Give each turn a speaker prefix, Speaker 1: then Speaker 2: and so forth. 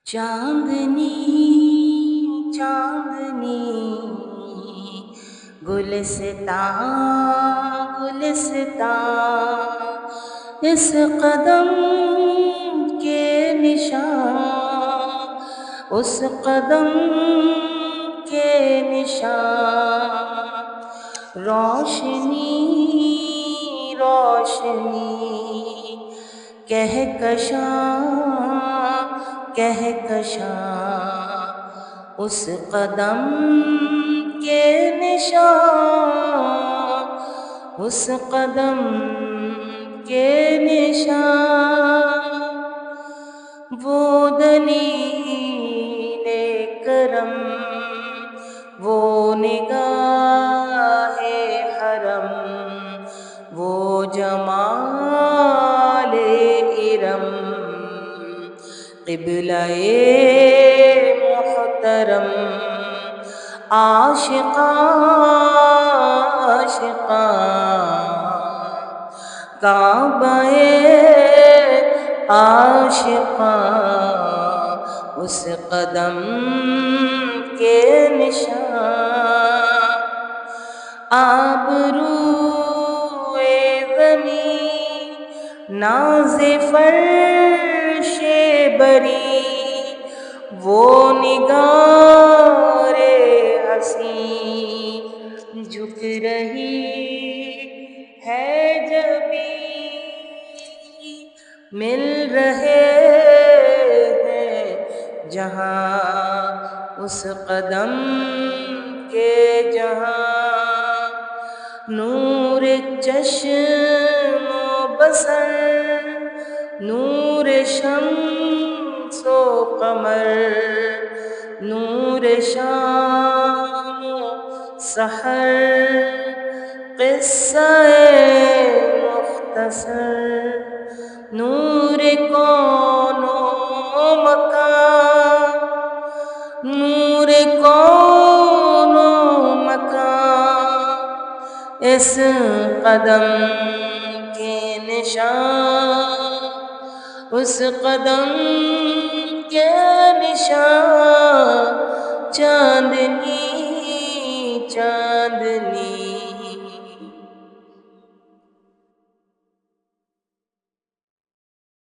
Speaker 1: चांदनी चांदनी गुलिस्तां गुलिस्तां इस कदम के निशान उस कदम के निशान रोशनी रोशनी कहकशां उस कदम के निशान उस कदम के निशान वो दलीले करम वो निगाहे हरम वो जमाले इरम क़िबला-ए मुहतरम आशिक़ां आशिक़ां काबा-ए आशिक़ां उस कदम के निशान आबरूए ज़मीं नाज़े फ़र्शे बरी वो निगारे हसीं झुक रही है जबी मिल रहे हैं जहाँ उस कदम के जहाँ नूर चश्मो बसर नूर शम्सो कमर नूर शामो सहर क़िस्सा-ए मुख्तसर नूर कौनो मकान नूर कौनो मकान इस कदम के निशान उस कदम के निशान